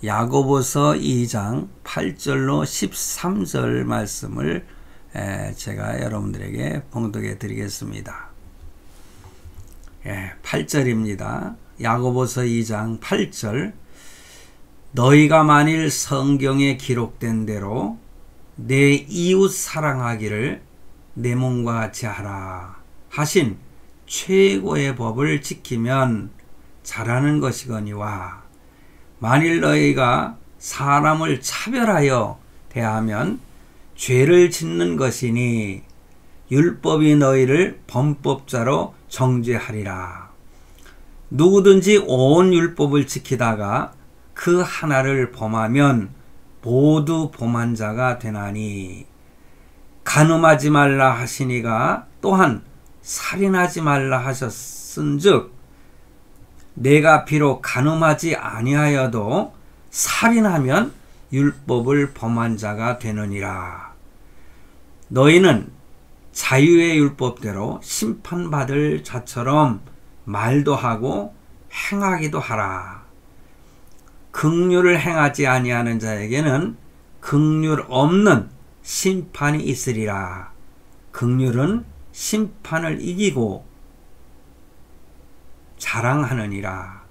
야고보서 2장 8절로 13절 말씀을 제가 여러분들에게 봉독해 드리겠습니다. 8절입니다. 야고보서 2장 8절. 너희가 만일 성경에 기록된 대로 내 이웃 사랑하기를 내 몸과 같이 하라 하신 최고의 법을 지키면 잘하는 것이거니와, 만일 너희가 사람을 차별하여 대하면 죄를 짓는 것이니 율법이 너희를 범법자로 정죄하리라. 누구든지 온 율법을 지키다가 그 하나를 범하면 모두 범한 자가 되나니, 간음하지 말라 하시니가 또한 살인하지 말라 하셨은즉, 내가 비록 간음하지 아니하여도 살인하면 율법을 범한 자가 되느니라. 너희는 자유의 율법대로 심판받을 자처럼 말도 하고 행하기도 하라. 긍휼을 행하지 아니하는 자에게는 긍휼 없는 심판이 있으리라. 긍휼은 심판을 이기고 자랑하느니라.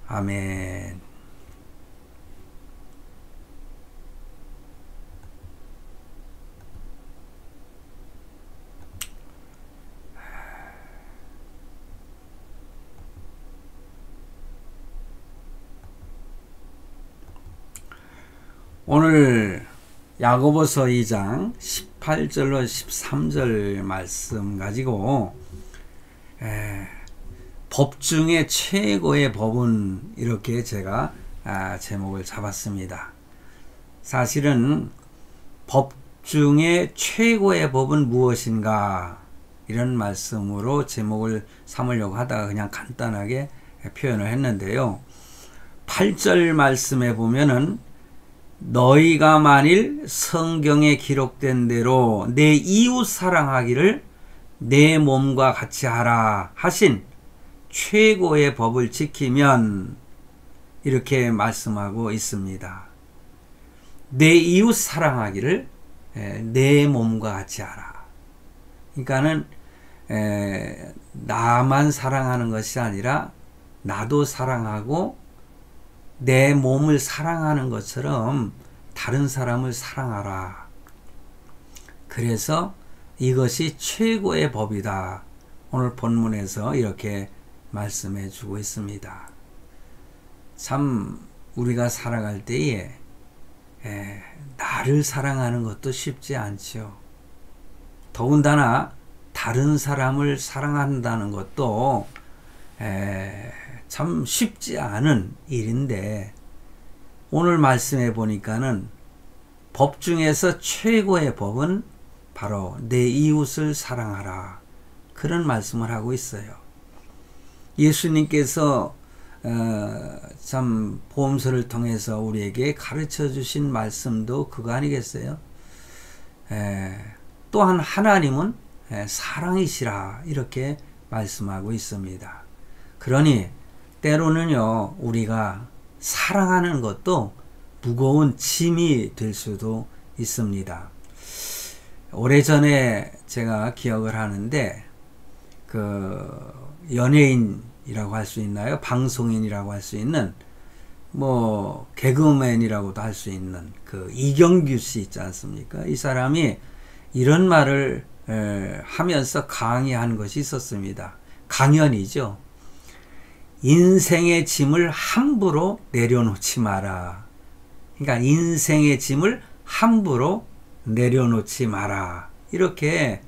아멘. 오늘 야고보서 2장 18절로 13절 말씀 가지고 법 중에 최고의 법은, 이렇게 제가 제목을 잡았습니다. 사실은 법 중에 최고의 법은 무엇인가, 이런 말씀으로 제목을 삼으려고 하다가 그냥 간단하게 표현을 했는데요. 8절 말씀에 보면은 너희가 만일 성경에 기록된 대로 내 이웃 사랑하기를 내 몸과 같이 하라 하신 최고의 법을 지키면, 이렇게 말씀하고 있습니다. 내 이웃 사랑하기를 내 몸과 같이 하라. 그러니까는 나만 사랑하는 것이 아니라 나도 사랑하고 내 몸을 사랑하는 것처럼 다른 사람을 사랑하라. 그래서 이것이 최고의 법이다. 오늘 본문에서 이렇게 말씀해 주고 있습니다. 참 우리가 살아갈 때에 나를 사랑하는 것도 쉽지 않죠. 더군다나 다른 사람을 사랑한다는 것도 참 쉽지 않은 일인데, 오늘 말씀해 보니까는 법 중에서 최고의 법은 바로 내 이웃을 사랑하라, 그런 말씀을 하고 있어요. 예수님께서 참 보험서를 통해서 우리에게 가르쳐 주신 말씀도 그거 아니겠어요? 또한 하나님은 사랑이시라, 이렇게 말씀하고 있습니다. 그러니 때로는요, 우리가 사랑하는 것도 무거운 짐이 될 수도 있습니다. 오래전에 제가 기억을 하는데, 연예인이라고 할 수 있나요? 방송인이라고 할 수 있는, 개그맨이라고도 할 수 있는 이경규 씨 있지 않습니까? 이 사람이 이런 말을 하면서 강의한 것이 있었습니다. 강연이죠. 인생의 짐을 함부로 내려놓지 마라. 그러니까 인생의 짐을 함부로 내려놓지 마라. 이렇게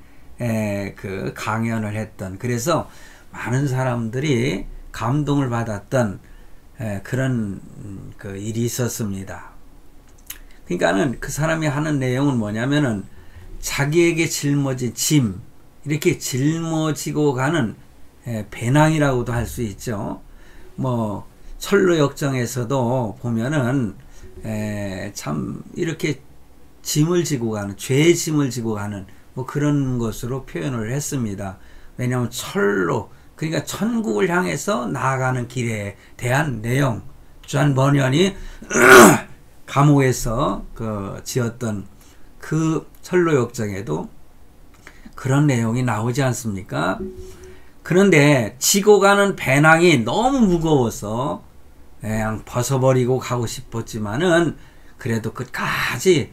강연을 했던, 그래서 많은 사람들이 감동을 받았던 그런 일이 있었습니다. 그러니까는 그 사람이 하는 내용은 뭐냐면은, 자기에게 짊어진 짐, 이렇게 짊어지고 가는 배낭이라고도 할 수 있죠. 철로 역정에서도 보면은 참 이렇게 짐을 지고 가는, 죄의 짐을 지고 가는 그런 것으로 표현을 했습니다. 왜냐하면 철로, 그러니까 천국을 향해서 나아가는 길에 대한 내용, 주한 번연이 감옥에서 지었던 그 철로역정에도 그런 내용이 나오지 않습니까? 그런데 지고 가는 배낭이 너무 무거워서 그냥 벗어버리고 가고 싶었지만은 그래도 끝까지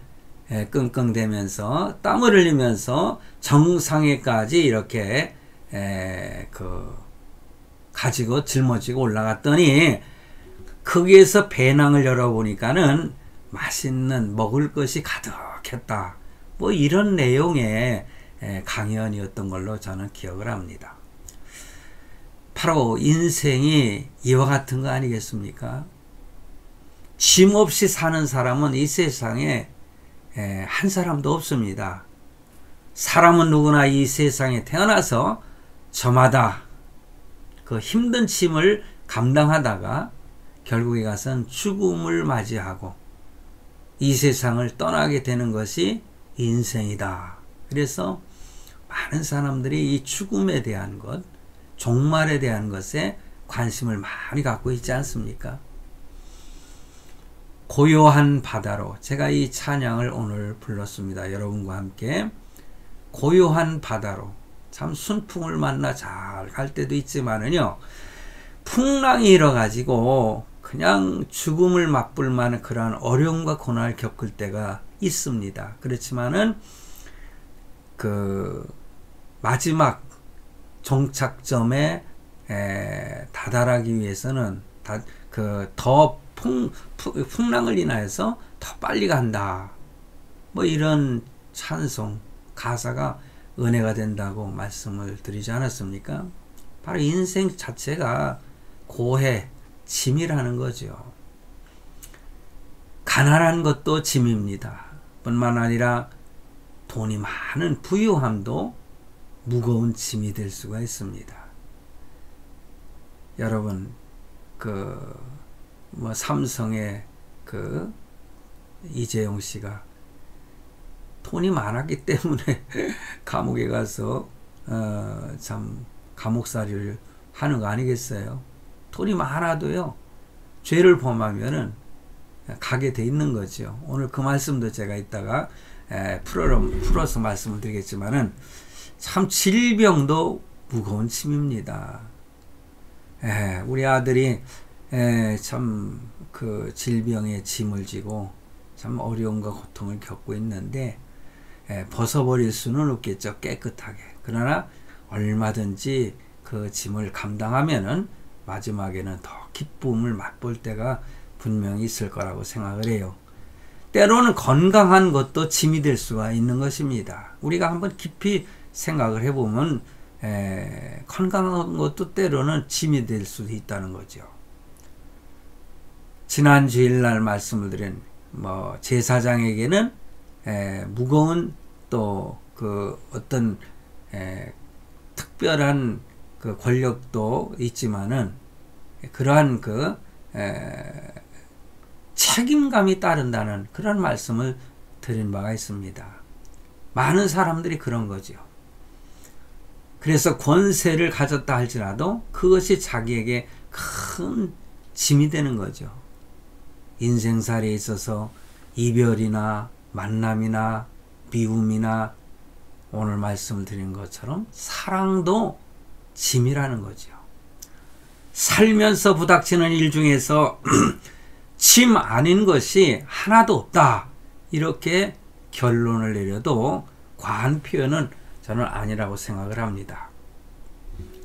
끙끙대면서 땀을 흘리면서 정상에까지 이렇게 가지고 짊어지고 올라갔더니 거기에서 배낭을 열어보니까는 맛있는 먹을 것이 가득했다. 뭐 이런 내용의 강연이었던 걸로 저는 기억을 합니다. 바로 인생이 이와 같은 거 아니겠습니까? 짐 없이 사는 사람은 이 세상에 한 사람도 없습니다. 사람은 누구나 이 세상에 태어나서 저마다 그 힘든 짐을 감당하다가 결국에 가서는 죽음을 맞이하고 이 세상을 떠나게 되는 것이 인생이다. 그래서 많은 사람들이 이 죽음에 대한 것, 종말에 대한 것에 관심을 많이 갖고 있지 않습니까? 고요한 바다로, 제가 이 찬양을 오늘 불렀습니다. 여러분과 함께 고요한 바다로. 참 순풍을 만나 잘 갈 때도 있지만은요, 풍랑이 일어가지고 그냥 죽음을 맛볼 만한 그러한 어려움과 고난을 겪을 때가 있습니다. 그렇지만은 그 마지막 종착점에 다다르기 위해서는 더 풍랑을 인하여서 더 빨리 간다. 뭐 이런 찬송 가사가 은혜가 된다고 말씀을 드리지 않았습니까? 바로 인생 자체가 고해, 짐이라는 거죠. 가난한 것도 짐입니다. 뿐만 아니라 돈이 많은 부유함도 무거운 짐이 될 수가 있습니다. 여러분, 삼성의 이재용 씨가 돈이 많았기 때문에 감옥에 가서 참 감옥살이를 하는 거 아니겠어요? 돈이 많아도요, 죄를 범하면은 가게 돼 있는 거죠. 오늘 그 말씀도 제가 이따가 풀어서 말씀을 드리겠지만은 참 질병도 무거운 짐입니다. 우리 아들이 참 그 질병의 짐을 지고 참 어려움과 고통을 겪고 있는데 벗어버릴 수는 없겠죠. 깨끗하게. 그러나 얼마든지 그 짐을 감당하면은 마지막에는 더 기쁨을 맛볼 때가 분명히 있을 거라고 생각을 해요. 때로는 건강한 것도 짐이 될 수가 있는 것입니다. 우리가 한번 깊이 생각을 해보면 건강한 것도 때로는 짐이 될 수도 있다는 거죠. 지난 주일날 말씀을 드린 제사장에게는 무거운 또 어떤 특별한 권력도 있지만은 그러한 책임감이 따른다는 그런 말씀을 드린 바가 있습니다. 많은 사람들이 그런 거죠. 그래서 권세를 가졌다 할지라도 그것이 자기에게 큰 짐이 되는 거죠. 인생살이에 있어서 이별이나 만남이나 미움이나 오늘 말씀을 드린 것처럼 사랑도 짐이라는 거죠. 살면서 부닥치는 일 중에서 짐 아닌 것이 하나도 없다. 이렇게 결론을 내려도 과한 표현은 저는 아니라고 생각을 합니다.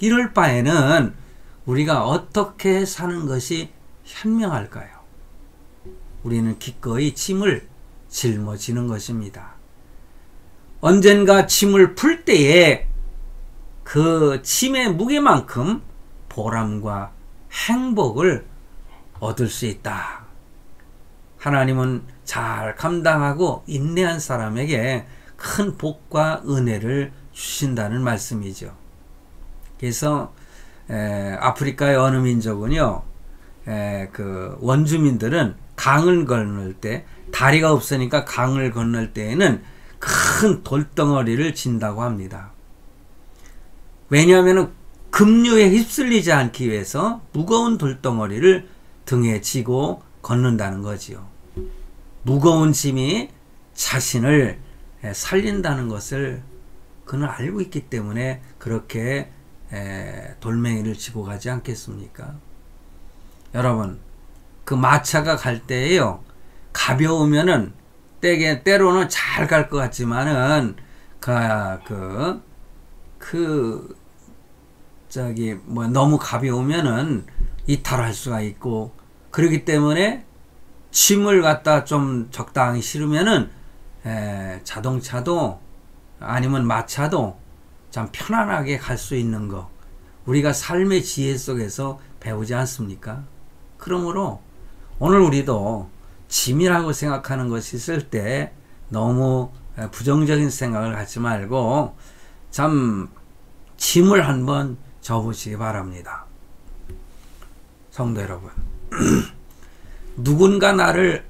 이럴 바에는 우리가 어떻게 사는 것이 현명할까요? 우리는 기꺼이 짐을 짊어지는 것입니다. 언젠가 짐을 풀 때에 그 짐의 무게만큼 보람과 행복을 얻을 수 있다. 하나님은 잘 감당하고 인내한 사람에게 큰 복과 은혜를 주신다는 말씀이죠. 그래서 아프리카의 어느 민족은요, 그 원주민들은 강을 건널 때, 다리가 없으니까 강을 건널 때에는 큰 돌덩어리를 진다고 합니다. 왜냐하면 급류에 휩쓸리지 않기 위해서 무거운 돌덩어리를 등에 지고 걷는다는 거지요. 무거운 짐이 자신을 살린다는 것을 그는 알고 있기 때문에 그렇게 돌멩이를 지고 가지 않겠습니까? 여러분, 그 마차가 갈 때에요, 가벼우면은 때로는 잘 갈 것 같지만은 너무 가벼우면은 이탈할 수가 있고, 그렇기 때문에 짐을 갖다 좀 적당히 실으면은 자동차도 아니면 마차도 참 편안하게 갈 수 있는 거, 우리가 삶의 지혜 속에서 배우지 않습니까? 그러므로 오늘 우리도 짐이라고 생각하는 것이 있을 때 너무 부정적인 생각을 갖지 말고 참 짐을 한번 져보시기 바랍니다. 성도 여러분, 누군가 나를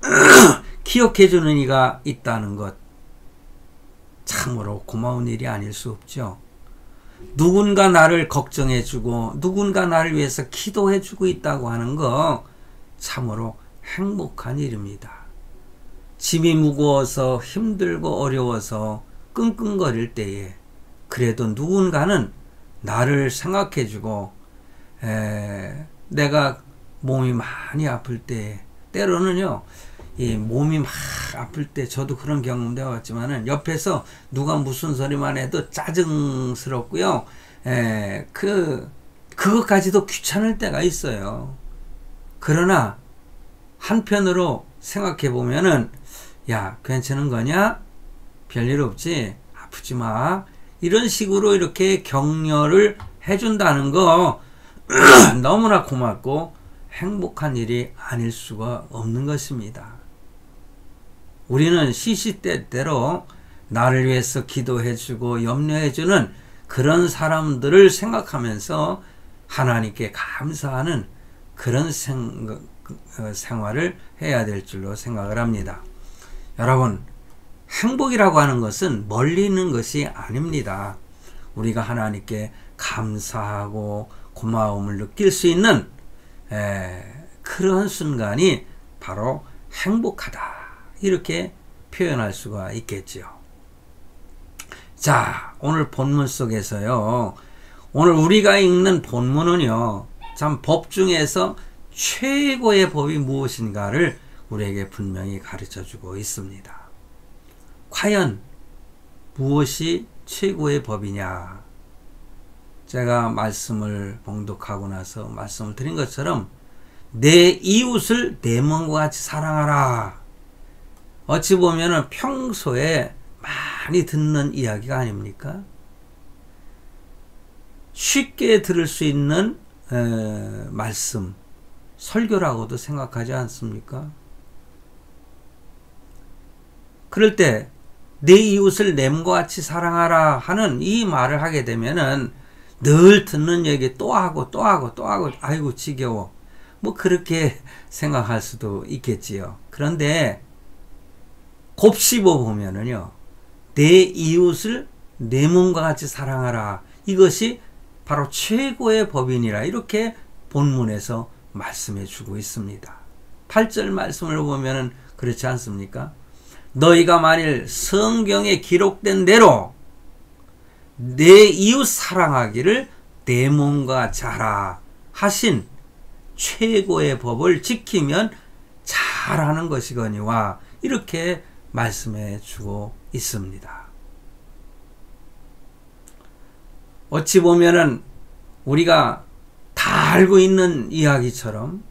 기억해 주는 이가 있다는 것, 참으로 고마운 일이 아닐 수 없죠. 누군가 나를 걱정해 주고 누군가 나를 위해서 기도해 주고 있다고 하는 거 참으로 행복한 일입니다. 짐이 무거워서 힘들고 어려워서 끙끙거릴 때에 그래도 누군가는 나를 생각해 주고, 내가 몸이 많이 아플 때, 때로는요, 이 몸이 막 아플 때 저도 그런 경험도 해왔지만은 옆에서 누가 무슨 소리만 해도 짜증스럽고요. 그것까지도 귀찮을 때가 있어요. 그러나 한편으로 생각해 보면은, 야, 괜찮은 거냐? 별일 없지? 아프지 마. 이런 식으로 이렇게 격려를 해준다는 거 너무나 고맙고 행복한 일이 아닐 수가 없는 것입니다. 우리는 시시때때로 나를 위해서 기도해주고 염려해주는 그런 사람들을 생각하면서 하나님께 감사하는 그런 생활을 해야 될 줄로 생각을 합니다. 여러분, 행복이라고 하는 것은 멀리 있는 것이 아닙니다. 우리가 하나님께 감사하고 고마움을 느낄 수 있는 그런 순간이 바로 행복하다, 이렇게 표현할 수가 있겠지요. 자, 오늘 본문 속에서요, 오늘 우리가 읽는 본문은요, 참 법 중에서 최고의 법이 무엇인가를 우리에게 분명히 가르쳐 주고 있습니다. 과연 무엇이 최고의 법이냐? 제가 말씀을 봉독하고 나서 말씀을 드린 것처럼 내 이웃을 내 몸과 같이 사랑하라. 어찌 보면은 평소에 많이 듣는 이야기가 아닙니까? 쉽게 들을 수 있는 말씀, 설교라고도 생각하지 않습니까? 그럴 때 내 이웃을 내 몸과 같이 사랑하라 하는 이 말을 하게 되면은 늘 듣는 얘기 또 하고 또 하고 또 하고, 아이고 지겨워, 뭐 그렇게 생각할 수도 있겠지요. 그런데 곱씹어 보면은요, 내 이웃을 내 몸과 같이 사랑하라, 이것이 바로 최고의 법이니라, 이렇게 본문에서 말씀해 주고 있습니다. 8절 말씀을 보면은 그렇지 않습니까? 너희가 만일 성경에 기록된 대로 내 이웃 사랑하기를 내 몸과 같이 하라 하신 최고의 법을 지키면 잘하는 것이거니와, 이렇게 말씀해 주고 있습니다. 어찌 보면은 우리가 다 알고 있는 이야기처럼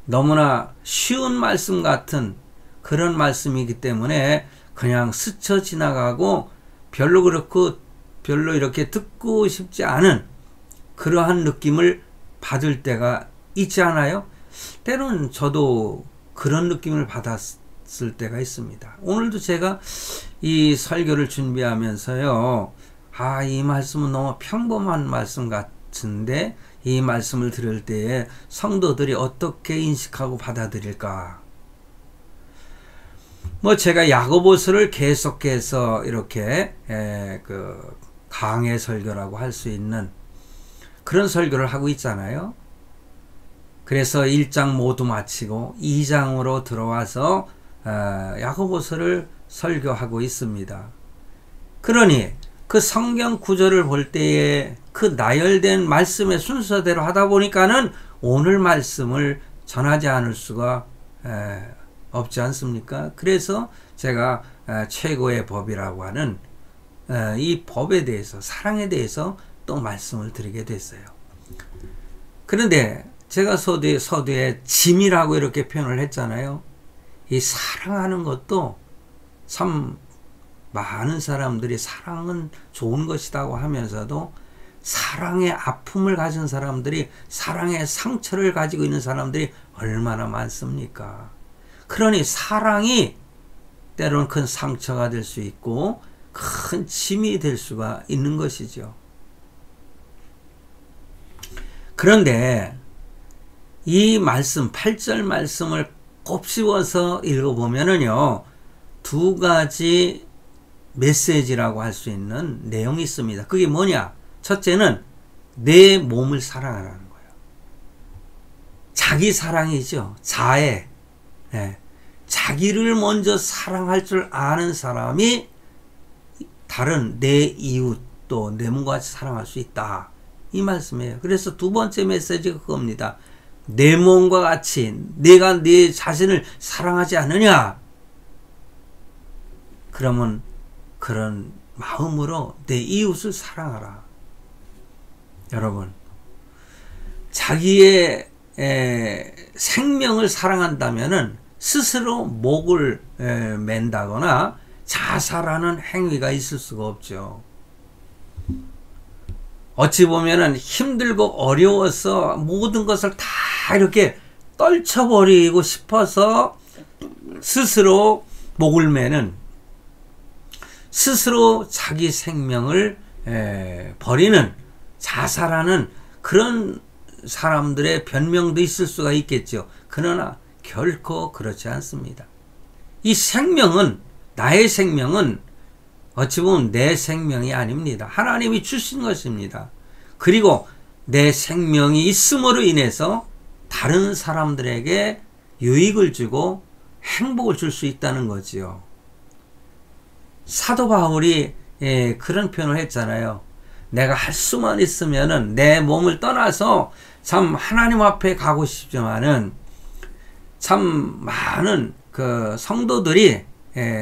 너무나 쉬운 말씀 같은 그런 말씀이기 때문에 그냥 스쳐 지나가고 별로 이렇게 듣고 싶지 않은 그러한 느낌을 받을 때가 있지 않아요? 때로는 저도 그런 느낌을 받았을 때가 있습니다. 오늘도 제가 이 설교를 준비하면서요, 이 말씀은 너무 평범한 말씀 같은데 이 말씀을 들을 때에 성도들이 어떻게 인식하고 받아들일까? 뭐 제가 야고보서를 계속해서 이렇게 강해 설교라고 할 수 있는 그런 설교를 하고 있잖아요. 그래서 1장 모두 마치고 2장으로 들어와서 야고보서를 설교하고 있습니다. 그러니 그 성경 구절을 볼 때에 그 나열된 말씀의 순서대로 하다 보니까는 오늘 말씀을 전하지 않을 수가 없지 않습니까? 그래서 제가 최고의 법이라고 하는 이 법에 대해서, 사랑에 대해서 또 말씀을 드리게 됐어요. 그런데 제가 서두에 짐이라고 이렇게 표현을 했잖아요. 이 사랑하는 것도 참 많은 사람들이 사랑은 좋은 것이라고 하면서도 사랑의 아픔을 가진 사람들이, 사랑의 상처를 가지고 있는 사람들이 얼마나 많습니까? 그러니 사랑이 때로는 큰 상처가 될 수 있고 큰 짐이 될 수가 있는 것이죠. 그런데 이 말씀, 8절 말씀을 곱씹어서 읽어보면은요, 두 가지 메시지라고 할 수 있는 내용이 있습니다. 그게 뭐냐? 첫째는 내 몸을 사랑하라는 거예요. 자기 사랑이죠. 자애. 자기를 먼저 사랑할 줄 아는 사람이 다른 내 이웃 또 내 몸과 같이 사랑할 수 있다. 이 말씀이에요. 그래서 두 번째 메시지가 그겁니다. 내 몸과 같이 내가 내 자신을 사랑하지 않느냐? 그러면 그런 마음으로 내 이웃을 사랑하라. 여러분, 자기의 생명을 사랑한다면은 스스로 목을 맨다거나 자살하는 행위가 있을 수가 없죠. 어찌 보면은 힘들고 어려워서 모든 것을 다 이렇게 떨쳐버리고 싶어서 스스로 목을 매는, 스스로 자기 생명을 버리는, 자살하는 그런 사람들의 변명도 있을 수가 있겠죠. 그러나 결코 그렇지 않습니다. 이 생명은, 나의 생명은 어찌 보면 내 생명이 아닙니다. 하나님이 주신 것입니다. 그리고 내 생명이 있음으로 인해서 다른 사람들에게 유익을 주고 행복을 줄 수 있다는 거지요. 사도 바울이 그런 표현을 했잖아요. 내가 할 수만 있으면은 내 몸을 떠나서 참 하나님 앞에 가고 싶지만은 참 많은 그 성도들이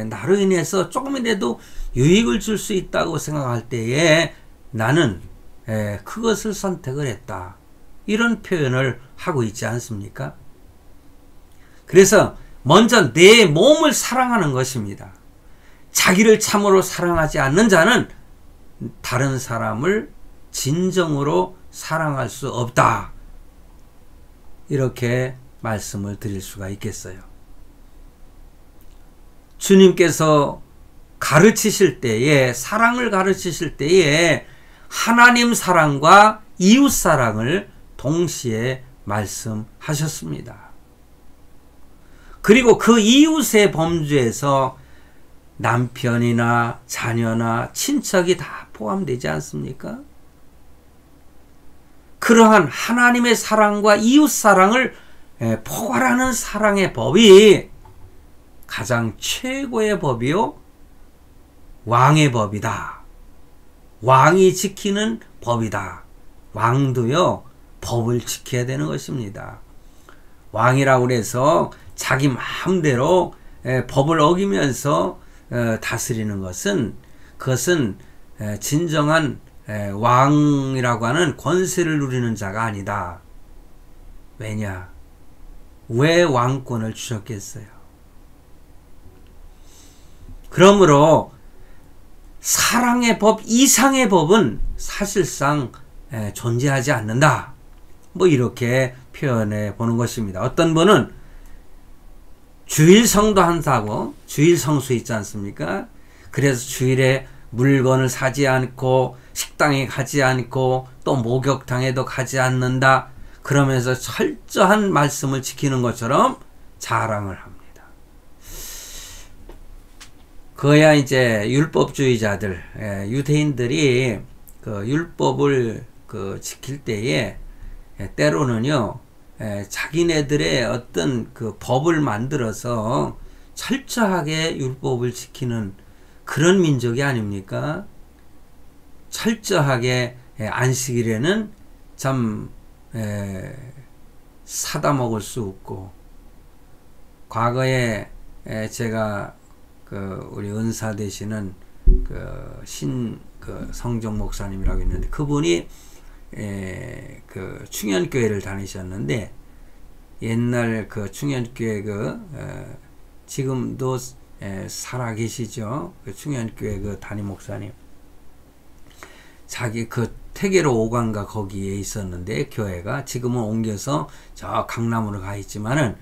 나로 인해서 조금이라도 유익을 줄 수 있다고 생각할 때에 나는 그것을 선택을 했다. 이런 표현을 하고 있지 않습니까? 그래서 먼저 내 몸을 사랑하는 것입니다. 자기를 참으로 사랑하지 않는 자는 다른 사람을 진정으로 사랑할 수 없다. 이렇게 말씀을 드릴 수가 있겠어요. 주님께서 가르치실 때에, 사랑을 가르치실 때에 하나님 사랑과 이웃 사랑을 동시에 말씀하셨습니다. 그리고 그 이웃의 범주에서 남편이나 자녀나 친척이 다 포함되지 않습니까? 그러한 하나님의 사랑과 이웃 사랑을 포괄하는 사랑의 법이 가장 최고의 법이요, 왕의 법이다. 왕이 지키는 법이다. 왕도요, 법을 지켜야 되는 것입니다. 왕이라고 해서 자기 마음대로 법을 어기면서 다스리는 것은, 그것은 진정한 왕이라고 하는 권세를 누리는 자가 아니다. 왜냐? 왜 왕권을 주셨겠어요? 그러므로 사랑의 법 이상의 법은 사실상 존재하지 않는다. 뭐 이렇게 표현해 보는 것입니다. 어떤 분은 주일성도 한다고, 주일성수 있지 않습니까? 그래서 주일에 물건을 사지 않고 식당에 가지 않고 또 목욕탕에도 가지 않는다. 그러면서 철저한 말씀을 지키는 것처럼 자랑을 합니다. 그야 이제 율법주의자들, 유대인들이 그 율법을 지킬 때에 때로는요, 자기네들의 어떤 그 법을 만들어서 철저하게 율법을 지키는 그런 민족이 아닙니까? 철저하게 안식일에는 참 사다 먹을 수 없고, 과거에 제가 그 우리 은사 되시는 그 성정 목사님이라고 있는데, 그분이 그 충현교회를 다니셨는데, 옛날 그 충현교회 지금도 살아 계시죠. 그 충현교회 그 담임 목사님. 자기 그 태계로 5강가 거기에 있었는데, 교회가 지금은 옮겨서 저 강남으로 가 있지만은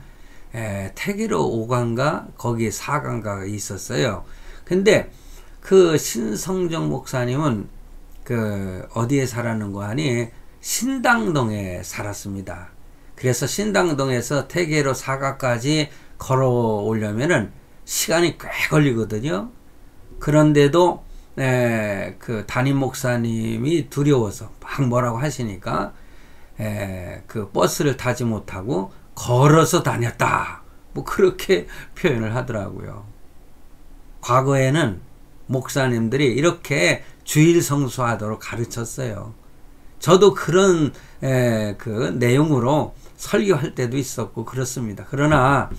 태계로 5강가 거기에 4강가가 있었어요. 근데 그 신성정 목사님은 그 어디에 살았는 거 아니? 신당동에 살았습니다. 그래서 신당동에서 태계로 4가까지 걸어오려면은 시간이 꽤 걸리거든요. 그런데도 그 담임 목사님이 두려워서 막 뭐라고 하시니까 그 버스를 타지 못하고 걸어서 다녔다, 뭐 그렇게 표현을 하더라고요. 과거에는 목사님들이 이렇게 주일 성수하도록 가르쳤어요. 저도 그런 그 내용으로 설교할 때도 있었고 그렇습니다. 그러나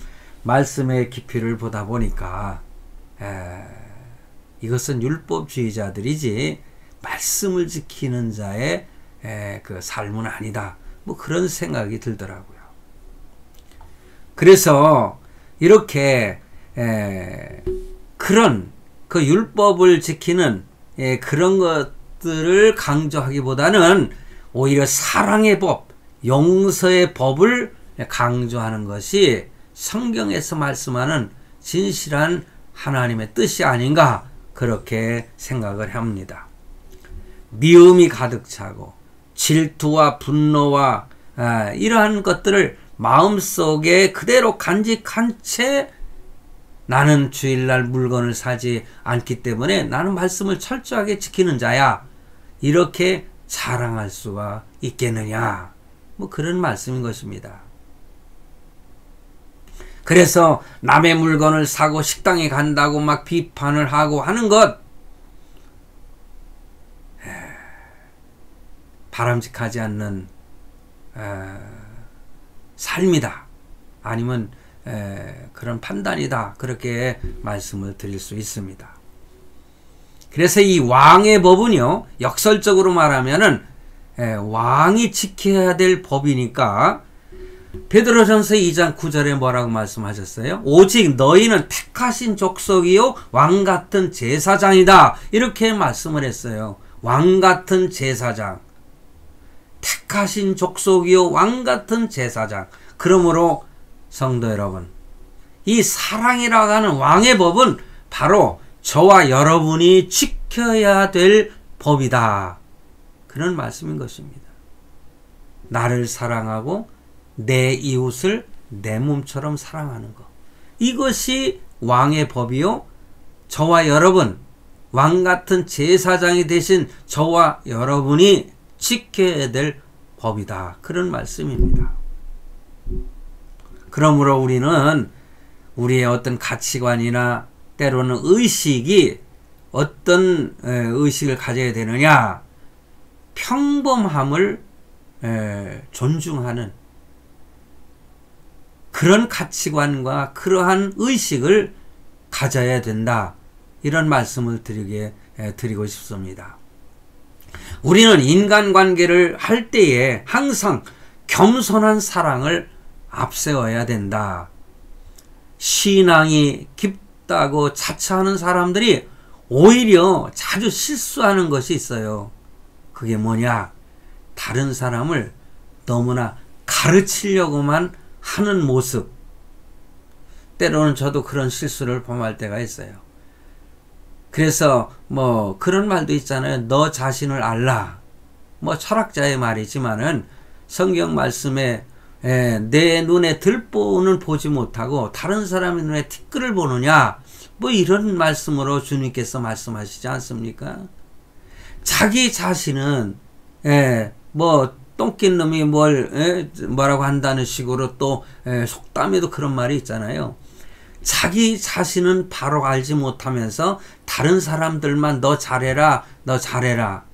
말씀의 깊이를 보다 보니까 이것은 율법주의자들이지 말씀을 지키는 자의 그 삶은 아니다, 뭐 그런 생각이 들더라고요. 그래서 이렇게 그런 그 율법을 지키는 그런 것들을 강조하기보다는 오히려 사랑의 법, 용서의 법을 강조하는 것이 성경에서 말씀하는 진실한 하나님의 뜻이 아닌가, 그렇게 생각을 합니다. 미움이 가득 차고 질투와 분노와 이러한 것들을 마음속에 그대로 간직한 채 나는 주일날 물건을 사지 않기 때문에 나는 말씀을 철저하게 지키는 자야, 이렇게 자랑할 수가 있겠느냐, 뭐 그런 말씀인 것입니다. 그래서 남의 물건을 사고 식당에 간다고 막 비판을 하고 하는 것, 바람직하지 않는 삶이다, 아니면 그런 판단이다, 그렇게 말씀을 드릴 수 있습니다. 그래서 이 왕의 법은요, 역설적으로 말하면은 왕이 지켜야 될 법이니까, 베드로전서 2장 9절에 뭐라고 말씀하셨어요? 오직 너희는 택하신 족속이요 왕같은 제사장이다, 이렇게 말씀을 했어요. 왕같은 제사장, 택하신 족속이요 왕같은 제사장. 그러므로 성도 여러분, 이 사랑이라고 하는 왕의 법은 바로 저와 여러분이 지켜야 될 법이다, 그런 말씀인 것입니다. 나를 사랑하고 내 이웃을 내 몸처럼 사랑하는 것, 이것이 왕의 법이요, 저와 여러분, 왕같은 제사장이 되신 저와 여러분이 지켜야 될 법이다, 그런 말씀입니다. 그러므로 우리는 우리의 어떤 가치관이나 때로는 의식이 어떤 의식을 가져야 되느냐, 평범함을 존중하는 그런 가치관과 그러한 의식을 가져야 된다, 이런 말씀을 드리고 싶습니다. 우리는 인간관계를 할 때에 항상 겸손한 사랑을 앞세워야 된다. 신앙이 깊다고 자처하는 사람들이 오히려 자주 실수하는 것이 있어요. 그게 뭐냐? 다른 사람을 너무나 가르치려고만 하는 모습. 때로는 저도 그런 실수를 범할 때가 있어요. 그래서 뭐 그런 말도 있잖아요. 너 자신을 알라. 뭐 철학자의 말이지만은 성경 말씀에 내 눈에 들보는 보지 못하고 다른 사람의 눈에 티끌을 보느냐, 뭐 이런 말씀으로 주님께서 말씀하시지 않습니까? 자기 자신은 뭐 똥낀 놈이 뭐라고 한다는 식으로 또 속담에도 그런 말이 있잖아요. 자기 자신은 바로 알지 못하면서 다른 사람들만 너 잘해라, 너 잘해라.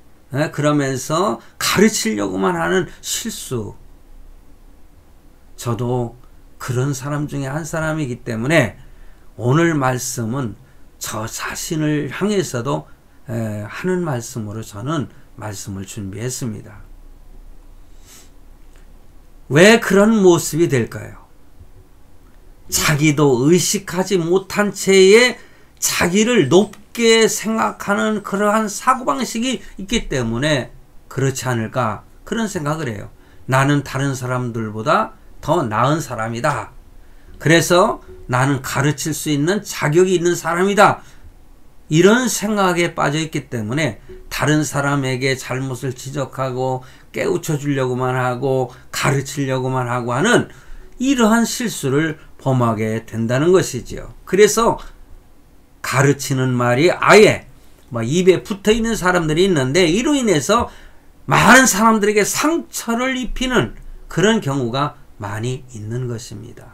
그러면서 가르치려고만 하는 실수. 저도 그런 사람 중에 한 사람이기 때문에 오늘 말씀은 저 자신을 향해서도 하는 말씀으로 저는 말씀을 준비했습니다. 왜 그런 모습이 될까요? 자기도 의식하지 못한 채에 자기를 높게 생각하는 그러한 사고방식이 있기 때문에 그렇지 않을까 그런 생각을 해요. 나는 다른 사람들보다 더 나은 사람이다. 그래서 나는 가르칠 수 있는 자격이 있는 사람이다. 이런 생각에 빠져 있기 때문에 다른 사람에게 잘못을 지적하고 깨우쳐 주려고만 하고 가르치려고만 하고 하는 이러한 실수를 범하게 된다는 것이지요. 그래서 가르치는 말이 아예 입에 붙어 있는 사람들이 있는데 이로 인해서 많은 사람들에게 상처를 입히는 그런 경우가 많이 있는 것입니다.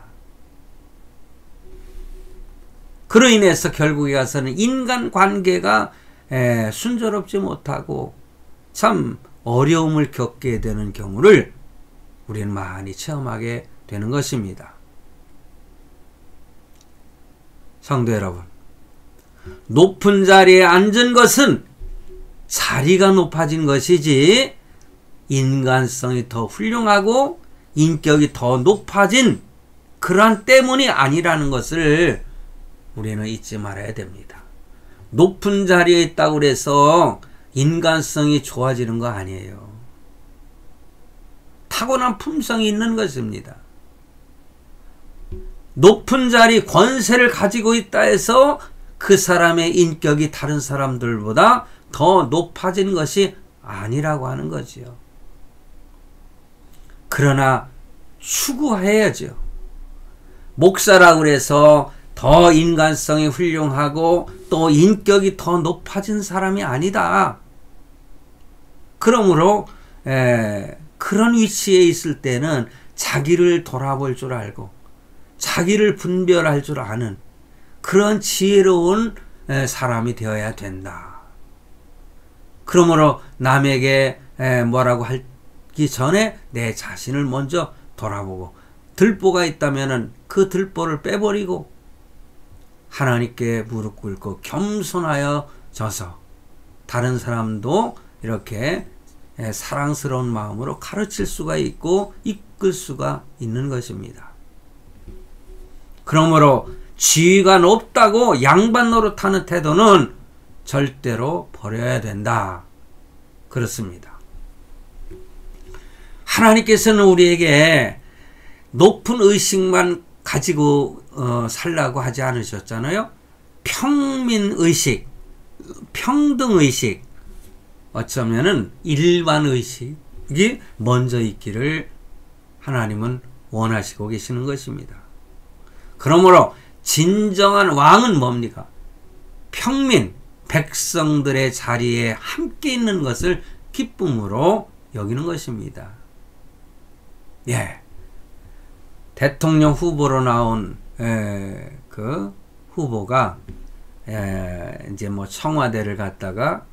그로 인해서 결국에 가서는 인간관계가 순조롭지 못하고 참 어려움을 겪게 되는 경우를 우리는 많이 체험하게 되는 것입니다. 성도 여러분, 높은 자리에 앉은 것은 자리가 높아진 것이지 인간성이 더 훌륭하고 인격이 더 높아진 그러한 때문이 아니라는 것을 우리는 잊지 말아야 됩니다. 높은 자리에 있다고 해서 인간성이 좋아지는 거 아니에요. 타고난 품성이 있는 것입니다. 높은 자리, 권세를 가지고 있다 해서 그 사람의 인격이 다른 사람들보다 더 높아진 것이 아니라고 하는 거지요. 그러나 추구해야죠. 목사라고 해서 더 인간성이 훌륭하고 또 인격이 더 높아진 사람이 아니다. 그러므로 그런 위치에 있을 때는 자기를 돌아볼 줄 알고 자기를 분별할 줄 아는 그런 지혜로운 사람이 되어야 된다. 그러므로 남에게 뭐라고 하기 전에 내 자신을 먼저 돌아보고 들보가 있다면 그 들보를 빼버리고 하나님께 무릎 꿇고 겸손하여 져서 다른 사람도 이렇게 사랑스러운 마음으로 가르칠 수가 있고 이끌 수가 있는 것입니다. 그러므로 지위가 높다고 양반 노릇하는 태도는 절대로 버려야 된다. 그렇습니다. 하나님께서는 우리에게 높은 의식만 가지고 살라고 하지 않으셨잖아요. 평민의식, 평등의식, 어쩌면은 일반의식이 먼저 있기를 하나님은 원하시고 계시는 것입니다. 그러므로 진정한 왕은 뭡니까? 평민, 백성들의 자리에 함께 있는 것을 기쁨으로 여기는 것입니다. 예. 대통령 후보로 나온 그 후보가 이제 청와대를 갖다가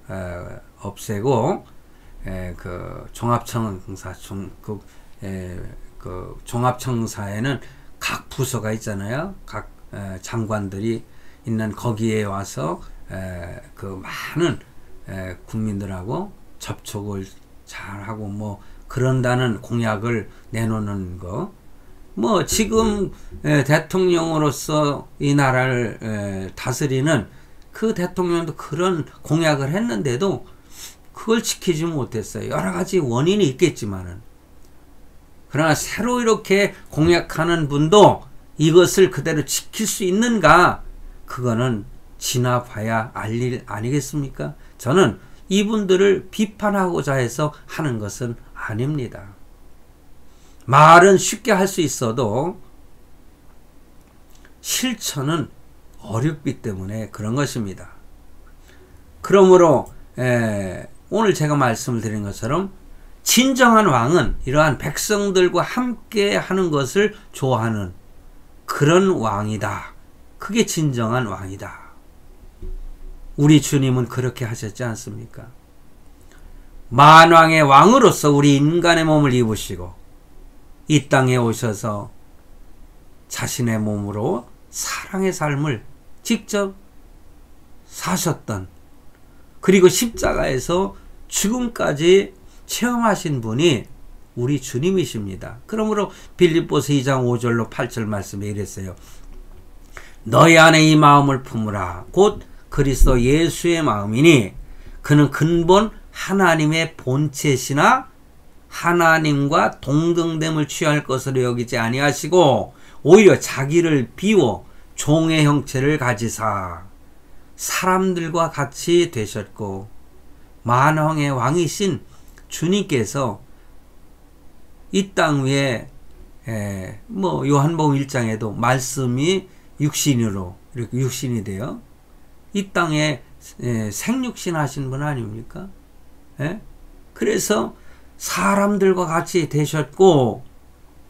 없애고 그 종합청사 그 종합청사에는 각 부서가 있잖아요. 각 장관들이 있는 거기에 와서 그 많은 국민들하고 접촉을 잘하고 그런다는 공약을 내놓는 거. 지금 대통령으로서 이 나라를 다스리는 그 대통령도 그런 공약을 했는데도 그걸 지키지 못했어요. 여러 가지 원인이 있겠지만은. 그러나 새로 이렇게 공약하는 분도 이것을 그대로 지킬 수 있는가? 그거는 지나봐야 알 일 아니겠습니까? 저는 이분들을 비판하고자 해서 하는 것은 아닙니다. 말은 쉽게 할 수 있어도 실천은 어렵기 때문에 그런 것입니다. 그러므로 오늘 제가 말씀을 드린 것처럼 진정한 왕은 이러한 백성들과 함께 하는 것을 좋아하는 그런 왕이다. 그게 진정한 왕이다. 우리 주님은 그렇게 하셨지 않습니까? 만왕의 왕으로서 우리 인간의 몸을 입으시고 이 땅에 오셔서 자신의 몸으로 사랑의 삶을 직접 사셨던, 그리고 십자가에서 죽음까지 체험하신 분이 우리 주님이십니다. 그러므로 빌립보서 2장 5절로 8절 말씀에 이랬어요. 너희 안에 이 마음을 품으라. 곧 그리스도 예수의 마음이니 그는 근본 하나님의 본체시나 하나님과 동등됨을 취할 것으로 여기지 아니하시고 오히려 자기를 비워 종의 형체를 가지사 사람들과 같이 되셨고, 만왕의 왕이신 주님께서 이 땅 위에 요한복음 1장에도 말씀이 육신으로 이렇게 육신이 되어 이 땅에 생육신 하신 분 아닙니까? 그래서 사람들과 같이 되셨고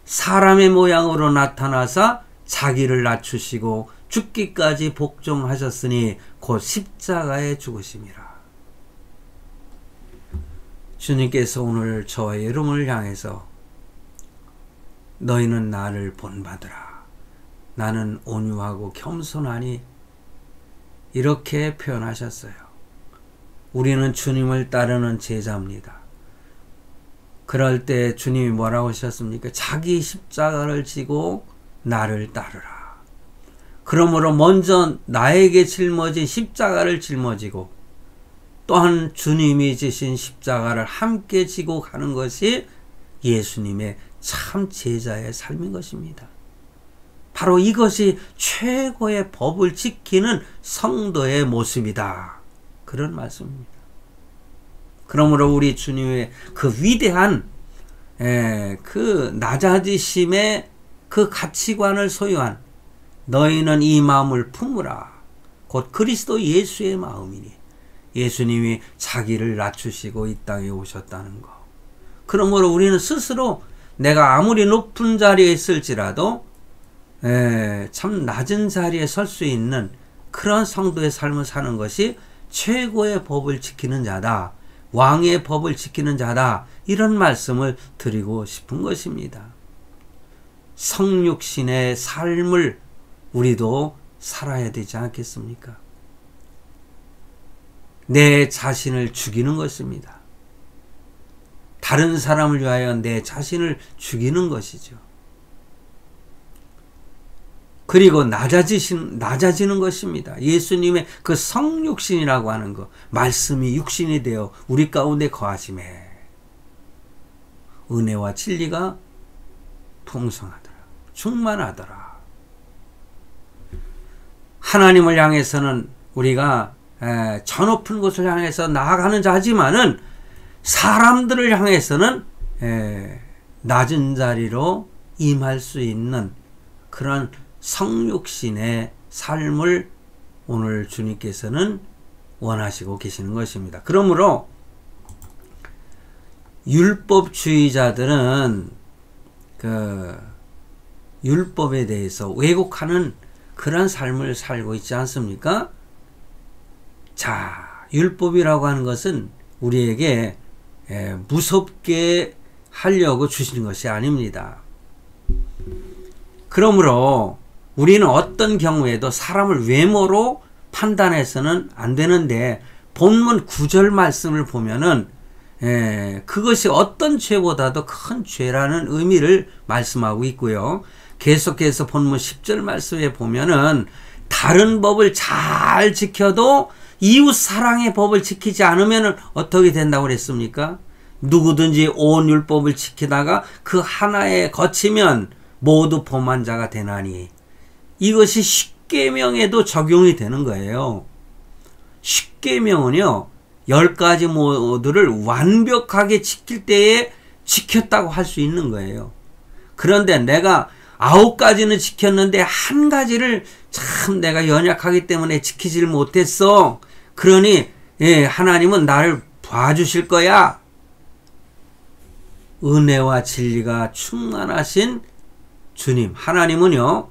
사람의 모양으로 나타나사 자기를 낮추시고 죽기까지 복종하셨으니 곧 십자가에 죽으심이라. 주님께서 오늘 저와 여러분을 향해서 너희는 나를 본받으라. 나는 온유하고 겸손하니 이렇게 표현하셨어요. 우리는 주님을 따르는 제자입니다. 그럴 때 주님이 뭐라고 하셨습니까? 자기 십자가를 지고 나를 따르라. 그러므로 먼저 나에게 짊어진 십자가를 짊어지고 또한 주님이 지신 십자가를 함께 지고 가는 것이 예수님의 참 제자의 삶인 것입니다. 바로 이것이 최고의 법을 지키는 성도의 모습이다. 그런 말씀입니다. 그러므로 우리 주님의 그 위대한 그 낮아지심의 그 가치관을 소유한 너희는 이 마음을 품으라. 곧 그리스도 예수의 마음이니 예수님이 자기를 낮추시고 이 땅에 오셨다는 것. 그러므로 우리는 스스로 내가 아무리 높은 자리에 있을지라도 참 낮은 자리에 설 수 있는 그런 성도의 삶을 사는 것이 최고의 법을 지키는 자다. 왕의 법을 지키는 자다. 이런 말씀을 드리고 싶은 것입니다. 성육신의 삶을 우리도 살아야 되지 않겠습니까? 내 자신을 죽이는 것입니다. 다른 사람을 위하여 내 자신을 죽이는 것이죠. 그리고 낮아지는 것입니다. 예수님의 그 성육신이라고 하는 것, 말씀이 육신이 되어 우리 가운데 거하심에 은혜와 진리가 풍성하더라, 충만하더라. 하나님을 향해서는 우리가 저 높은 곳을 향해서 나아가는 자지만은 사람들을 향해서는 낮은 자리로 임할 수 있는 그런 성육신의 삶을 오늘 주님께서는 원하시고 계시는 것입니다. 그러므로 율법주의자들은 그 율법에 대해서 왜곡하는 그런 삶을 살고 있지 않습니까? 자, 율법이라고 하는 것은 우리에게 무섭게 하려고 주시는 것이 아닙니다. 그러므로 우리는 어떤 경우에도 사람을 외모로 판단해서는 안 되는데 본문 9절 말씀을 보면은 그것이 어떤 죄보다도 큰 죄라는 의미를 말씀하고 있고요. 계속해서 본문 10절 말씀에 보면은 다른 법을 잘 지켜도 이웃 사랑의 법을 지키지 않으면 어떻게 된다고 그랬습니까? 누구든지 온 율법을 지키다가 그 하나에 거치면 모두 범한 자가 되나니. 이것이 십계명에도 적용이 되는 거예요. 십계명은요 10가지 모두를 완벽하게 지킬 때에 지켰다고 할 수 있는 거예요. 그런데 내가 9가지는 지켰는데 한 가지를 참 내가 연약하기 때문에 지키질 못했어. 그러니 하나님은 나를 봐주실 거야. 은혜와 진리가 충만하신 주님 하나님은요,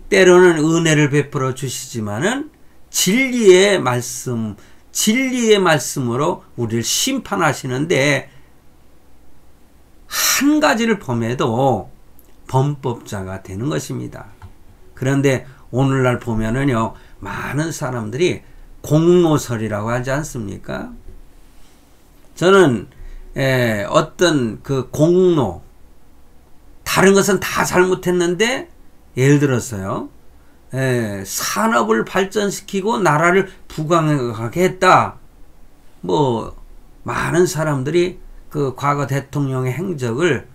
때로는 은혜를 베풀어 주시지만은 진리의 말씀으로 우리를 심판하시는데, 한 가지를 범해도 범법자가 되는 것입니다. 그런데 오늘날 보면은요, 많은 사람들이 공로설이라고 하지 않습니까? 저는 어떤 그 공로, 다른 것은 다 잘못했는데, 예를 들어서요, 산업을 발전시키고 나라를 부강하게 했다. 뭐 많은 사람들이 그 과거 대통령의 행적을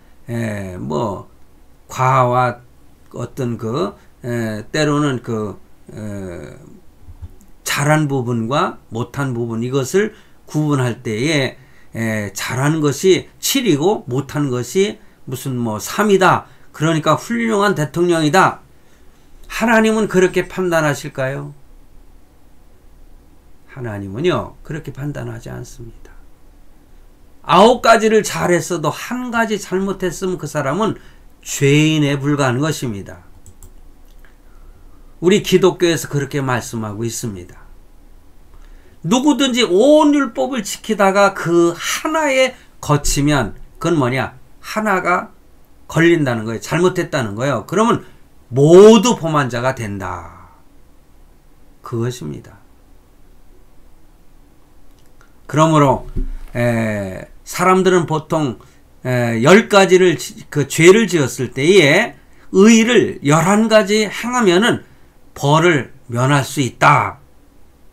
과와 어떤 때로는 잘한 부분과 못한 부분, 이것을 구분할 때에 잘한 것이 7이고 못한 것이 무슨 3이다. 그러니까 훌륭한 대통령이다. 하나님은 그렇게 판단하실까요? 하나님은요, 그렇게 판단하지 않습니다. 9가지를 잘했어도 한 가지 잘못했으면 그 사람은 죄인에 불과한 것입니다. 우리 기독교에서 그렇게 말씀하고 있습니다. 누구든지 온 율법을 지키다가 그 하나에 거치면 그건 뭐냐? 하나가 걸린다는 거예요. 잘못했다는 거예요. 그러면 모두 범한 자가 된다. 그것입니다. 그러므로 사람들은 보통 10가지를 그 죄를 지었을 때에 의를 11가지 행하면은 벌을 면할 수 있다.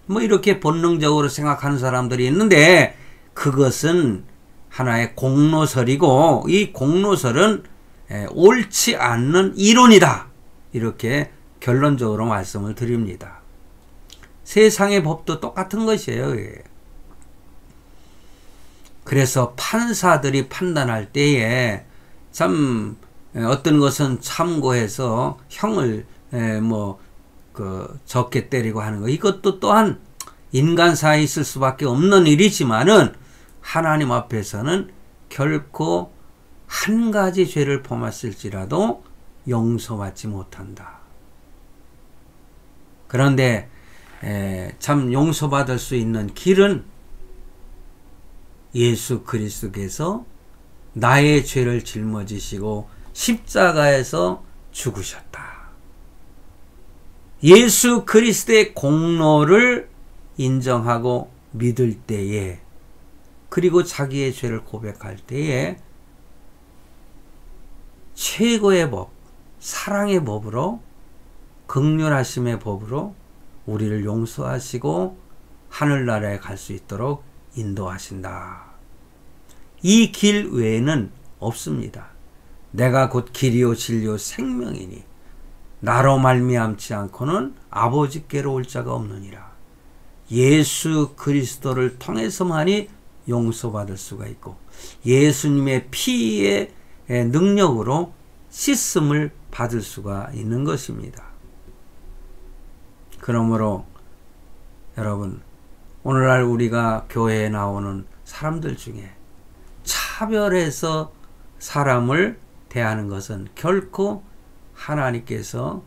뭐 이렇게 본능적으로 생각하는 사람들이 있는데, 그것은 하나의 공로설이고, 이 공로설은 옳지 않는 이론이다. 이렇게 결론적으로 말씀을 드립니다. 세상의 법도 똑같은 것이에요. 그래서 판사들이 판단할 때에 참 어떤 것은 참고해서 형을 적게 때리고 하는 거, 이것도 또한 인간 사이에 있을 수밖에 없는 일이지만은 하나님 앞에서는 결코 한 가지 죄를 범했을지라도 용서받지 못한다. 그런데 참 용서받을 수 있는 길은 예수 그리스도께서 나의 죄를 짊어지시고 십자가에서 죽으셨다. 예수 그리스도의 공로를 인정하고 믿을 때에, 그리고 자기의 죄를 고백할 때에 최고의 법, 사랑의 법으로, 긍휼하심의 법으로 우리를 용서하시고 하늘나라에 갈 수 있도록 인도하신다. 이 길 외에는 없습니다. 내가 곧 길이요 진리요 생명이니 나로 말미암지 않고는 아버지께로 올 자가 없느니라. 예수 그리스도를 통해서만이 용서받을 수가 있고, 예수님의 피의 능력으로 씻음을 받을 수가 있는 것입니다. 그러므로 여러분, 오늘날 우리가 교회에 나오는 사람들 중에 차별해서 사람을 대하는 것은 결코 하나님께서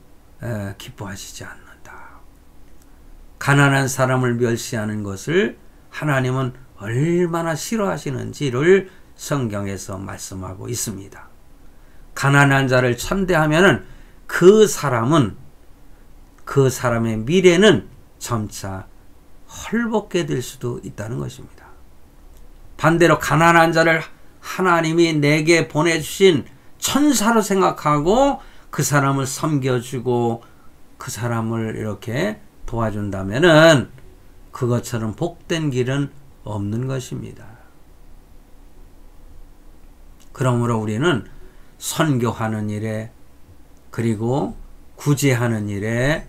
기뻐하시지 않는다. 가난한 사람을 멸시하는 것을 하나님은 얼마나 싫어하시는지를 성경에서 말씀하고 있습니다. 가난한 자를 천대하면은 그 사람의 미래는 점차 헐벗게 될 수도 있다는 것입니다. 반대로 가난한 자를 하나님이 내게 보내주신 천사로 생각하고 그 사람을 섬겨주고 그 사람을 이렇게 도와준다면은 그것처럼 복된 길은 없는 것입니다. 그러므로 우리는 선교하는 일에, 그리고 구제하는 일에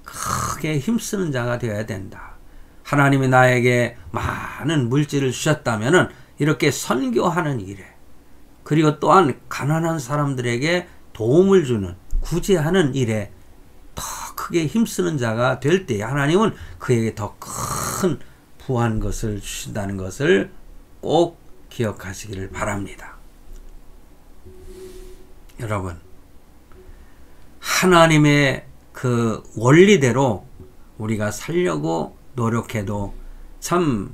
크게 힘쓰는 자가 되어야 된다. 하나님이 나에게 많은 물질을 주셨다면은 이렇게 선교하는 일에, 그리고 또한 가난한 사람들에게 도움을 주는, 구제하는 일에 더 크게 힘쓰는 자가 될 때 하나님은 그에게 더 큰 부한 것을 주신다는 것을 꼭 기억하시기를 바랍니다. 여러분, 하나님의 그 원리대로 우리가 살려고 노력해도, 참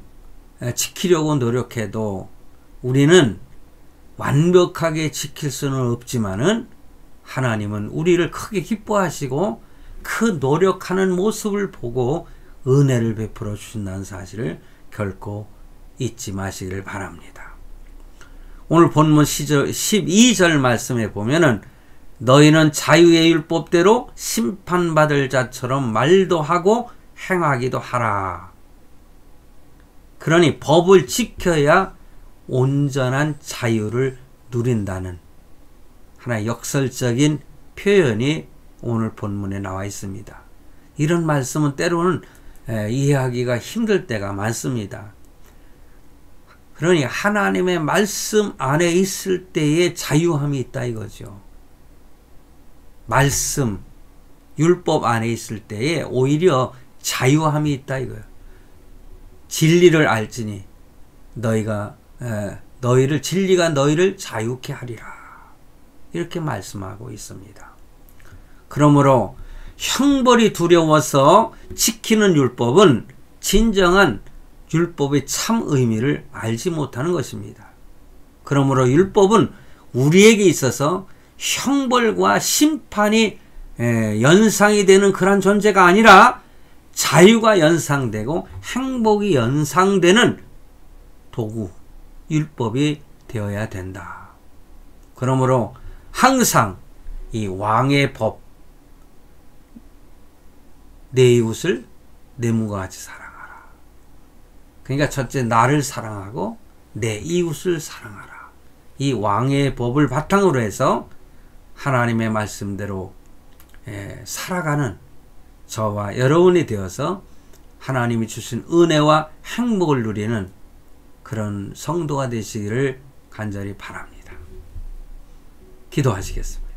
지키려고 노력해도 우리는 완벽하게 지킬 수는 없지만은 하나님은 우리를 크게 기뻐하시고 그 노력하는 모습을 보고 은혜를 베풀어 주신다는 사실을 결코 잊지 마시기를 바랍니다. 오늘 본문 12절 말씀에 보면은 너희는 자유의 율법대로 심판받을 자처럼 말도 하고 행하기도 하라. 그러니 법을 지켜야 온전한 자유를 누린다는 하나의 역설적인 표현이 오늘 본문에 나와 있습니다. 이런 말씀은 때로는 이해하기가 힘들 때가 많습니다. 그러니 하나님의 말씀 안에 있을 때의 자유함이 있다 이거죠. 말씀, 율법 안에 있을 때에 오히려 자유함이 있다 이거예요. 진리를 알지니 진리가 너희를 자유케 하리라. 이렇게 말씀하고 있습니다. 그러므로 형벌이 두려워서 지키는 율법은 진정한 율법의 참 의미를 알지 못하는 것입니다. 그러므로 율법은 우리에게 있어서 형벌과 심판이 연상이 되는 그런 존재가 아니라 자유가 연상되고 행복이 연상되는 도구, 율법이 되어야 된다. 그러므로 항상 이 왕의 법, 내 이웃을 내 몸과 같이 사랑하라. 그러니까 첫째, 나를 사랑하고 내 이웃을 사랑하라. 이 왕의 법을 바탕으로 해서 하나님의 말씀대로 살아가는 저와 여러분이 되어서 하나님이 주신 은혜와 행복을 누리는 그런 성도가 되시기를 간절히 바랍니다. 기도하시겠습니다.